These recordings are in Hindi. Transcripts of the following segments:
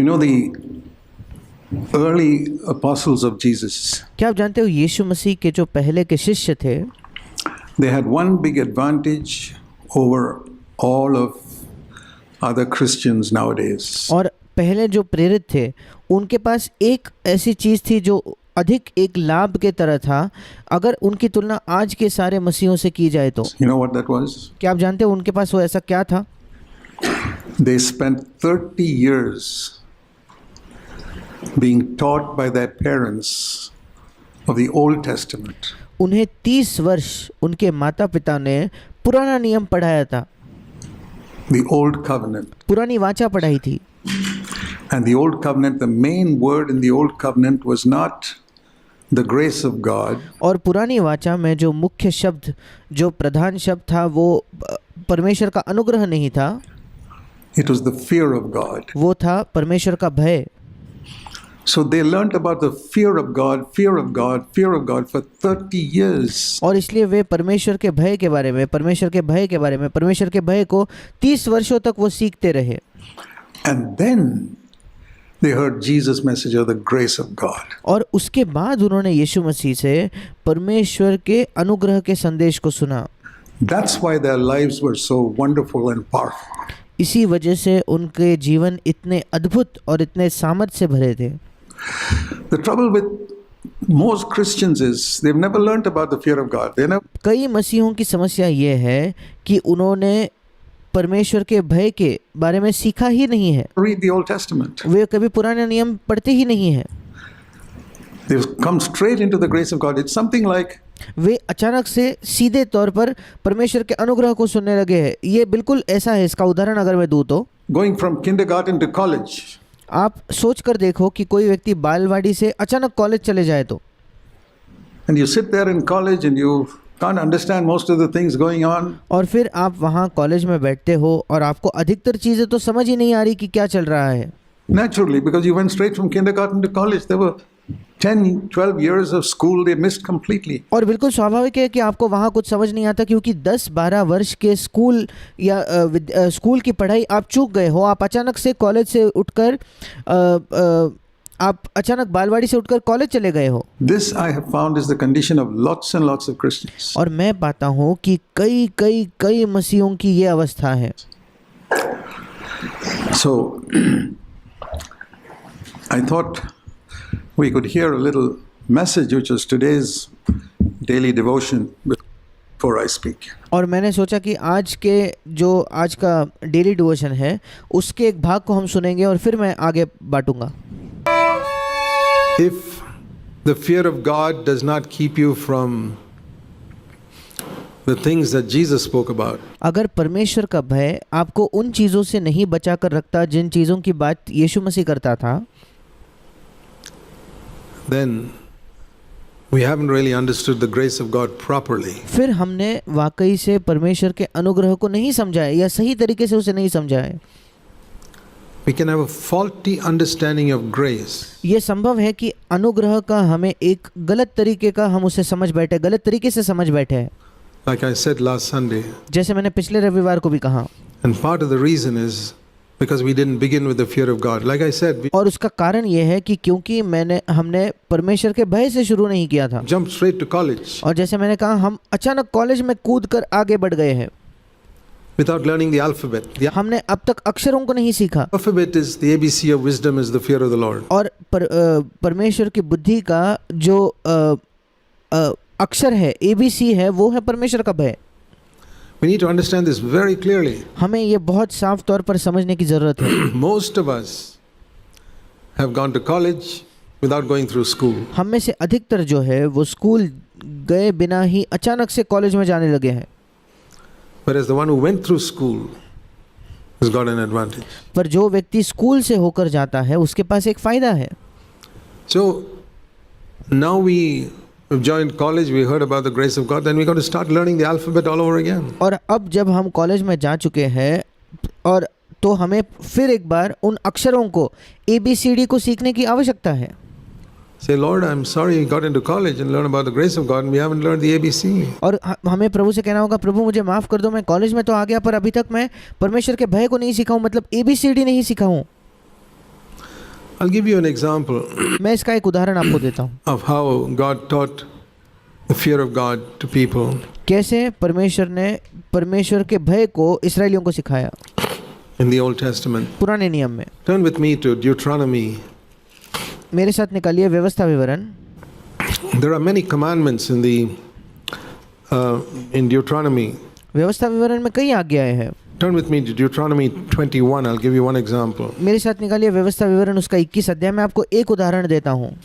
You know, the early apostles of Jesus, क्या आप जानते हो यीशु मसीह के जो पहले के शिष्य थे, they had one big advantage over all of other Christians nowadays. और पहले जो प्रेरित थे उनके पास एक ऐसी चीज़ थी जो अधिक एक लाभ के तरह था अगर उनकी तुलना आज के सारे मसीहों से की जाए तो। You know what that was? क्या आप जानते हो उनके पास वो ऐसा क्या था? They spent 30 years being taught by their parents of the Old Testament. उन्हें 30 वर्ष उनके माता पिता ने पुराना नियम पढ़ाया था, The Old Covenant. पुरानी वाचा पढ़ाई थी। And the Old Covenant, the main word in the Old Covenant was not the grace of God. और पुरानी वाचा में जो मुख्य शब्द, जो प्रधान शब्द था वो परमेश्वर का अनुग्रह नहीं था, It was the fear of God. वो था परमेश्वर का भय। So they learned about the fear of God, fear of God, fear of God for 30 years. और इसलिए वे परमेश्वर के भय के बारे में, परमेश्वर के भय के बारे में, परमेश्वर के भय को 30 वर्षों तक वो सीखते रहे। And then they heard Jesus' message of the grace of God. और उसके बाद उन्होंने यीशु मसीह से परमेश्वर के अनुग्रह के संदेश को सुना। That's why their lives were so wonderful and powerful. इसी वजह से उनके जीवन इतने अद्भुत और इतने सामर्थ्य से भरे थे। The trouble with most Christians is they've never learned about the fear of God. They never कई मसीहों की समस्या ये है कि उन्होंने परमेश्वर के भय के बारे में सीखा ही नहीं है। read the Old Testament. वे कभी पुराने नियम पढ़ते ही नहीं हैं। They've come straight into the grace of God. It's something like वे अचानक से सीधे तौर पर परमेश्वर के अनुग्रह को सुनने लगे हैं। ये बिल्कुल ऐसा है, इसका उदाहरण अगर मैं दूँ तो going from kindergarten to college. आप सोच कर देखो कि कोई व्यक्ति बालवाड़ी से अचानक कॉलेज चले जाए तो, And you sit there in college and you can't understand most of the things going on. और फिर आप वहाँ कॉलेज में बैठते हो और आपको अधिकतर चीज़ें तो समझ ही नहीं आ रही कि क्या चल रहा है। Naturally, because you went straight from kindergarten to college. There were 10, 12 years of school they missed completely. और बिल्कुल स्वाभाविक है कि आपको वहाँ कुछ समझ नहीं आता, क्योंकि 10-12 वर्ष के स्कूल या स्कूल की पढ़ाई आप चूक गए हो। आप अचानक से कॉलेज से उठकर आप अचानक बालवाड़ी से उठकर कॉलेज चले गए हो। This I have found is the condition of lots and lots of Christians. और मैं पाता हूँ कि कई मसीहों की ये अवस्था है। So I thought we could hear a little message which was today's daily devotion before I speak. और मैंने सोचा कि आज का डेली डिवोशन है उसके एक भाग को हम सुनेंगे और फिर मैं आगे बांटूंगा। If the fear of God does not keep you from the things that Jesus spoke about, अगर परमेश्वर का भय आपको उन चीज़ों से नहीं बचा कर रखता जिन चीज़ों की बात यीशु मसीह करता था, then we haven't really understood the grace of God properly. फिर हमने वाकई से परमेश्वर के अनुग्रह को नहीं समझा है या सही तरीके से उसे नहीं समझा है। We can have a faulty understanding of grace. ये संभव है कि अनुग्रह का हमें एक गलत तरीके का हम उसे समझ बैठे, गलत तरीके से समझ बैठे हैं। Like I said last Sunday. जैसे मैंने पिछले रविवार को भी कहा। And part of the reason is because we didn't begin with the fear of God. Like I said, we और उसका कारण ये है कि क्योंकि हमने परमेश्वर के भय से शुरू नहीं किया था। jumped straight to college और जैसे मैंने कहा, हम अचानक कॉलेज में कूद कर आगे बढ़ गए हैं without learning the alphabet. The हमने अब तक अक्षरों को नहीं सीखा। alphabet is the ABC of wisdom is the fear of the Lord. और परमेश्वर की बुद्धि का जो अक्षर है, ABC है, वो है परमेश्वर का भय। We need to understand this very clearly. हमें ये बहुत साफ तौर पर समझने की ज़रूरत है। Most of us have gone to college without going through school. हम में से अधिकतर जो है वो स्कूल गए बिना ही अचानक से कॉलेज में जाने लगे हैं। Whereas the one who went through school has got an advantage. पर जो व्यक्ति स्कूल से होकर जाता है उसके पास एक फ़ायदा है। So now we have joined college, we heard about the grace of God, then we got to start learning the alphabet all over again. और अब जब हम कॉलेज में जा चुके हैं और तो हमें फिर एक बार उन अक्षरों को ABCD को सीखने की आवश्यकता है। Say, Lord, I'm sorry you got into college and learned about the grace of God and we haven't learned the ABC. और हमें प्रभु से कहना होगा, प्रभु मुझे माफ़ कर दो, मैं कॉलेज में तो आ गया पर अभी तक मैं परमेश्वर के भय को नहीं सीखा हूँ, मतलब ABCD नहीं सीखा हूँ। I'll give you an example मैं इसका एक उदाहरण आपको देता हूँ, of how God taught the fear of God to people कैसे परमेश्वर ने परमेश्वर के भय को इसराइलियों को सिखाया in the Old Testament. पुराने नियम में। Turn with me to Deuteronomy. मेरे साथ निकालिए व्यवस्था विवरण। There are many commandments in Deuteronomy. व्यवस्था विवरण में कई आज्ञाएं हैं। Turn with me to Deuteronomy 21. I'll give you one example. मेरे साथ निकालिए व्यवस्था विवरण उसका 21 अध्याय में। आपको एक उदाहरण देता हूँ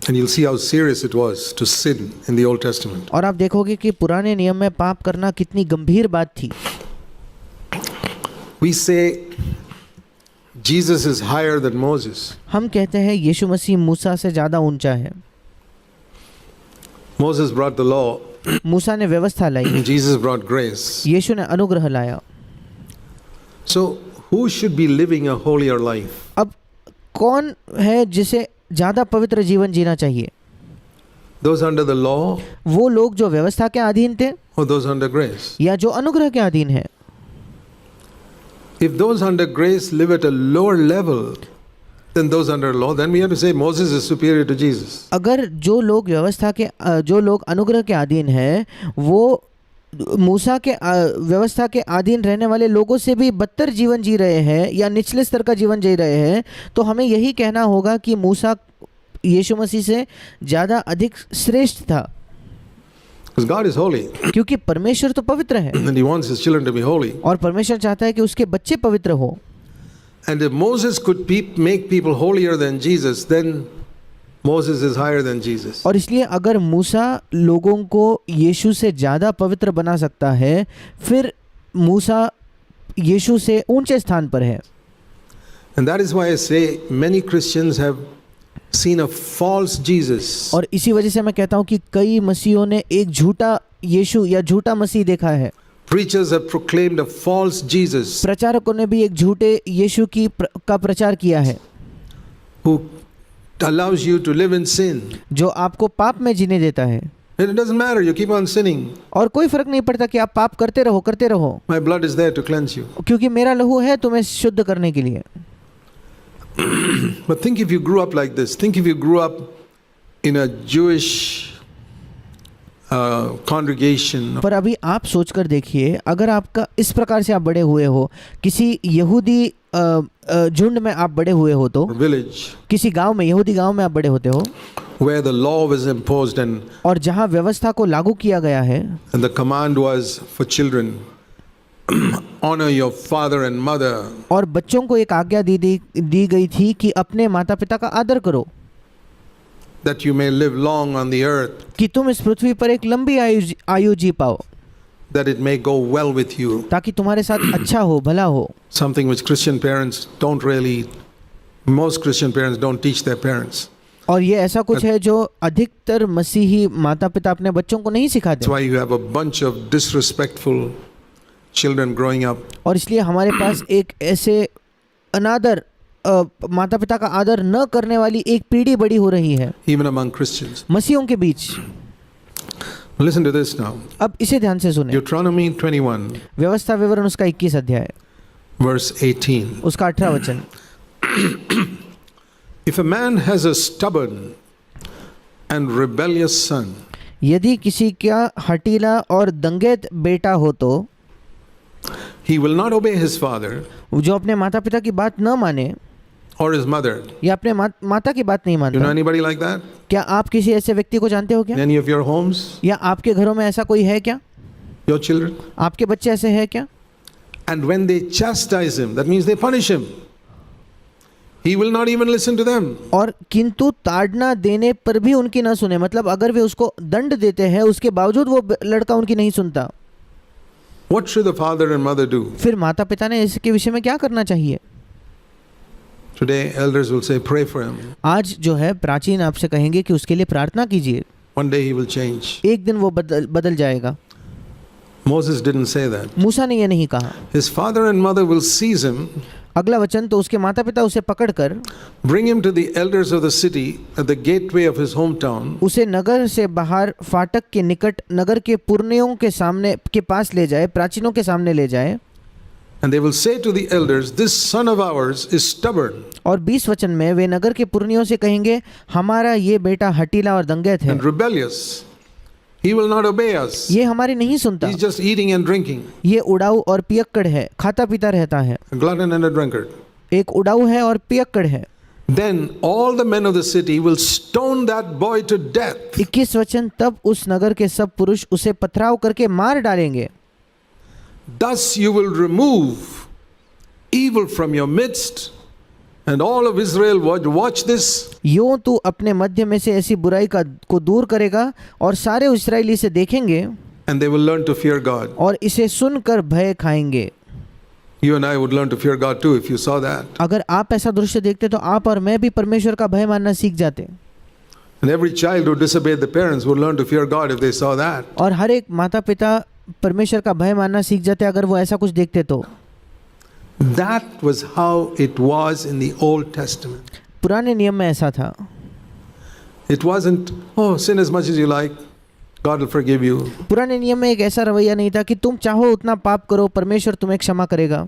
And you'll see how serious it was to sin in the Old Testament. और आप देखोगे कि पुराने नियम में पाप करना कितनी गंभीर बात थी। We say Jesus is higher than Moses. हम कहते हैं यीशु मसीह मूसा से ज़्यादा ऊंचा है। Moses brought the law. मूसा ने व्यवस्था लाई, Jesus brought grace. यीशु ने अनुग्रह लाया। So who should be living a holier life? अब कौन है जिसे ज़्यादा पवित्र जीवन जीना चाहिए? Those under the law वो लोग जो व्यवस्था के अधीन थे or those under grace? या जो अनुग्रह के अधीन है? If those under grace live at a lower level than those under law, then we have to say Moses is superior to Jesus. अगर जो लोग जो लोग अनुग्रह के अधीन हैं वो मूसा के व्यवस्था के अधीन रहने वाले लोगों से भी बदतर जीवन जी रहे हैं या निचले स्तर का जीवन जी रहे हैं, तो हमें यही कहना होगा कि मूसा यीशु मसीह से ज़्यादा अधिक श्रेष्ठ था। Because God is holy क्योंकि परमेश्वर तो पवित्र है and He wants His children to be holy. और परमेश्वर चाहता है कि उसके बच्चे पवित्र हो। And if Moses could make people holier than Jesus, then Moses is higher than Jesus. और इसलिए अगर मूसा लोगों को यीशु से ज़्यादा पवित्र बना सकता है, फिर मूसा यीशु से ऊंचे स्थान पर है। And that is why I say many Christians have seen a false Jesus. और इसी वजह से मैं कहता हूँ कि कई मसीहों ने एक झूठा यीशु या झूठा मसीह देखा है। Preachers have proclaimed a false Jesus प्रचारकों ने भी एक झूठे यीशु का प्रचार किया है who allows you to live in sin. जो आपको पाप में जीने देता है। And it doesn't matter, you keep on sinning. और कोई फर्क नहीं पड़ता कि आप पाप करते रहो, My blood is there to cleanse you. क्योंकि मेरा लहू है तुम्हें शुद्ध करने के लिए। But think if you grew up like this. Think if you grew up in a Jewish congregation. पर अभी आप सोचकर देखिए, अगर आपका इस प्रकार से आप बड़े हुए हो, किसी यहूदी झुंड में आप बड़े हुए हो, तो Village किसी गांव में, यहूदी गांव में आप बड़े होते हो where the law was imposed और जहां व्यवस्था को लागू किया गया है and the command was for children honor your father and mother. और बच्चों को एक आज्ञा दी गई थी कि अपने माता पिता का आदर करो, that you may live long on the earth, कि तुम इस पृथ्वी पर एक लंबी आयु जी पाओ, that it may go well with you. ताकि तुम्हारे साथ अच्छा हो, भला हो। Something which Christian parents don't really, most Christian parents don't teach their parents. और ये ऐसा कुछ है जो अधिकतर मसीही माता पिता अपने बच्चों को नहीं सिखाते। That's why you have a bunch of disrespectful children growing up. और इसलिए हमारे पास एक ऐसे अनादर माता पिता का आदर न करने वाली एक पीढ़ी बड़ी हो रही है Even among Christians. मसीहों के बीच। Listen to this now. अब इसे ध्यान से सुने। Deuteronomy 21, व्यवस्था विवरण उसका 21 अध्याय verse 18. उसका 18 वचन। If a man has a stubborn and rebellious son, यदि किसी का हठीला और दंगेत बेटा हो तो he will not obey his father जो अपने माता पिता की बात न माने or his mother. या अपने माता की बात नहीं You know मानता। anybody like that? क्या आप किसी ऐसे व्यक्ति को जानते हो क्या? In any of your homes? या आपके घरों में ऐसा कोई है क्या? Your children? आपके बच्चे ऐसे हैं क्या? And when they chastise him, that means they punish him. He will not even listen to them. और किंतु ताड़ना देने पर भी उनकी ना सुने, मतलब अगर वे उसको दंड देते हैं उसके बावजूद वो लड़का उनकी नहीं सुनता। What should the father and mother do? फिर माता पिता ने इसके विषय में क्या करना चाहिए? Today elders will say pray for him. आज जो है प्राचीन आपसे कहेंगे कि उसके लिए प्रार्थना कीजिए, One day he will change. एक दिन वो बदल जाएगा। Moses didn't say that. मूसा ने ये नहीं कहा। His father and mother will seize him, अगला वचन, तो उसके माता पिता उसे पकड़कर bring him to the elders of the city at the gateway of his hometown, उसे नगर से बाहर फाटक के निकट नगर के पुरनियों के सामने के पास ले जाए, प्राचीनों के सामने ले जाए, And they will say to the elders, this son of ours is stubborn और 20 वचन में वे नगर के पुरनियों से कहेंगे, हमारा ये बेटा हठीला और दंगैत है, and rebellious. He will not obey us. ये हमारी नहीं सुनता, He's just eating and drinking. ये उड़ाऊ और पियक्कड़ है, खाता पीता रहता है, A glutton and a drunkard. एक उड़ाऊ है और पियक्कड़ है। Then all the men of the city will stone that boy to death. 21 वचन, तब उस नगर के सब पुरुष उसे पथराव करके मार डालेंगे। Thus you will remove evil from your midst, and all of Israel would watch this. यूं तू अपने मध्य में से ऐसी बुराई को दूर करेगा और सारे इस्राएली से देखेंगे And they will learn to fear God. और इसे सुनकर भय खाएंगे। You and I would learn to fear God too if you saw that. अगर आप ऐसा दृश्य देखते तो आप और मैं भी परमेश्वर का भय मानना सीख जाते। And every child who disobeyed the parents would learn to fear God if they saw that. और हर एक माता पिता परमेश्वर का भय मानना सीख जाते अगर वो ऐसा कुछ देखते तो। That was how it was in the Old Testament. पुराने नियम में ऐसा था। It wasn't, oh, sin as much as you like, God will forgive you. पुराने नियम में एक ऐसा रवैया नहीं था कि तुम चाहो उतना पाप करो, परमेश्वर तुम्हें क्षमा करेगा।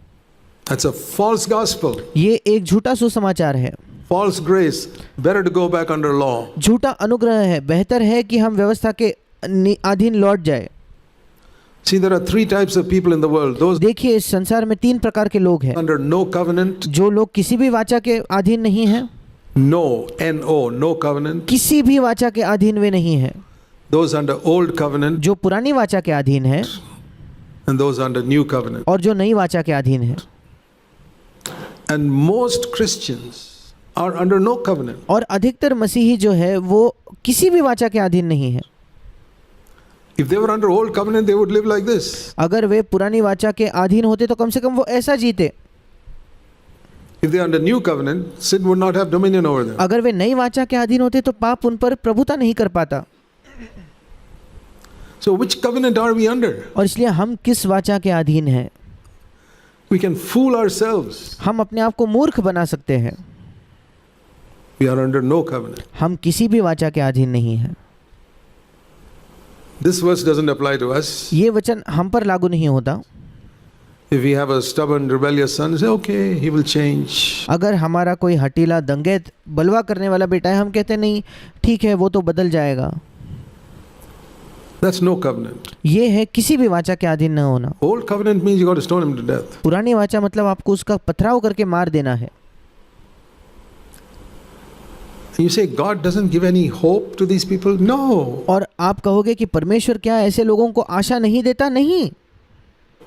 That's a false gospel. ये एक झूठा सुसमाचार है, False grace. Better to go back under law. झूठा अनुग्रह है। बेहतर है कि हम व्यवस्था के अधीन लौट जाए। See, there are three types of people in the world. Those देखिए, इस संसार में 3 प्रकार के लोग हैं। under no covenant, जो लोग किसी भी वाचा के अधीन नहीं हैं, no, N-O, no covenant. किसी भी वाचा के अधीन वे नहीं हैं। Those under old covenant, जो पुरानी वाचा के अधीन है and those under new covenant. और जो नई वाचा के अधीन है। And most Christians are under no covenant. और अधिकतर मसीही जो है वो किसी भी वाचा के अधीन नहीं है। If they were under old covenant, they would live like this. अगर वे पुरानी वाचा के अधीन होते तो कम से कम वो ऐसा जीते। If they are under new covenant, sin would not have dominion over them. अगर वे नई वाचा के अधीन होते तो पाप उन पर प्रभुता नहीं कर पाता। So which covenant are we under? और इसलिए हम किस वाचा के अधीन हैं? We can fool ourselves. हम अपने आप को मूर्ख बना सकते हैं। We are under no covenant. हम किसी भी वाचा के अधीन नहीं हैं। This verse doesn't apply to us. ये वचन हम पर लागू नहीं होता। If we have a stubborn, rebellious son, say, okay, he will change. अगर हमारा कोई हटीला, दंगैत, बलवा करने वाला बेटा है, हम कहते नहीं ठीक है वो तो बदल जाएगा। That's no covenant. ये है किसी भी वाचा के अधीन न होना। Old covenant means you got to stone him to death. पुरानी वाचा मतलब आपको उसका पथराव करके मार देना है। You say God doesn't give any hope to these people? No. और आप कहोगे कि परमेश्वर क्या ऐसे लोगों को आशा नहीं देता? नहीं,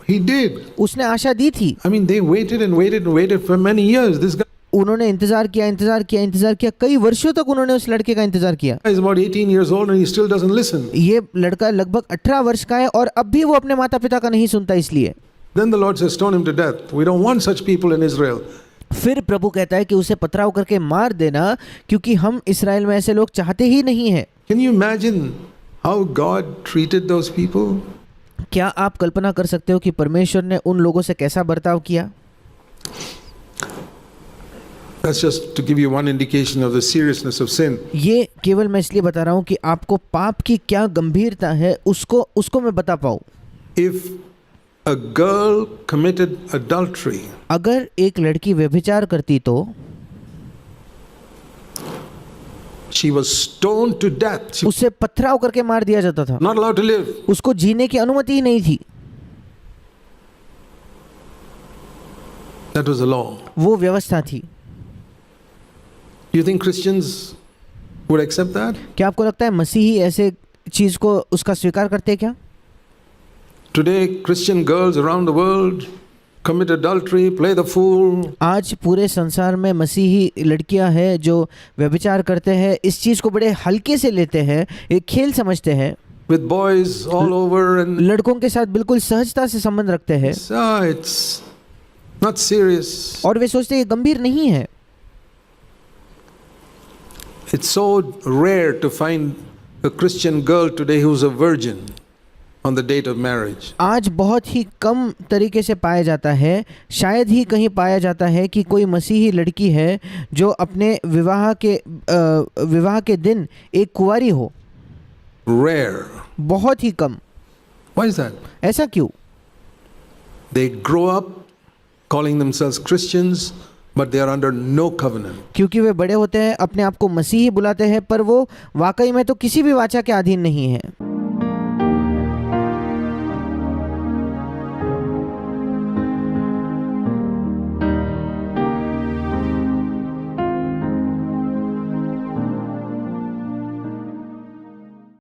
He did. उसने आशा दी थी। I mean, they waited and waited and waited for many years. This guy उन्होंने इंतजार किया, कई वर्षों तक उन्होंने उस लड़के का इंतजार किया। is about 18 years old and he still doesn't listen. ये लड़का लगभग 18 वर्ष का है और अब भी वो अपने माता पिता का नहीं सुनता। इसलिए Then the Lord says, stone him to death. We don't want such people in Israel. फिर प्रभु कहता है कि उसे पथराव करके मार देना, क्योंकि हम इस्राएल में ऐसे लोग चाहते ही नहीं है। Can you imagine how God treated those people? क्या आप कल्पना कर सकते हो कि परमेश्वर ने उन लोगों से कैसा बर्ताव किया? That's just to give you one indication of the seriousness of sin. ये केवल मैं इसलिए बता रहा हूँ कि आपको पाप की क्या गंभीरता है उसको मैं बता पाऊँ। If a girl committed adultery, अगर एक लड़की व्यभिचार करती तो she was stoned to death. She was उसे पथराव करके मार दिया जाता था। not allowed to live. उसको जीने की अनुमति ही नहीं थी। That was the law. वो व्यवस्था थी। You think Christians would accept that? क्या आपको लगता है मसीही ऐसे चीज को उसका स्वीकार करते हैं क्या? Today, Christian girls around the world commit adultery, play the fool. आज पूरे संसार में मसीही लड़कियां हैं जो व्यभिचार करते हैं, इस चीज को बड़े हल्के से लेते हैं, एक खेल समझते हैं। With boys all over and लड़कों के साथ बिल्कुल सहजता से संबंध रखते हैं it's not serious. और वे सोचते हैं ये गंभीर नहीं है। It's so rare to find a Christian girl today who's a virgin on the date of marriage. आज बहुत ही कम तरीके से पाया जाता है, शायद ही कहीं पाया जाता है कि कोई मसीही लड़की है जो अपने विवाह के दिन एक कुंवारी हो। Rare. बहुत ही कम। Why is that? ऐसा क्यों? They grow up calling themselves Christians, but they are under no covenant. क्योंकि वे बड़े होते हैं, अपने आप को मसीही बुलाते हैं, पर वो वाकई में तो किसी भी वाचा के अधीन नहीं है।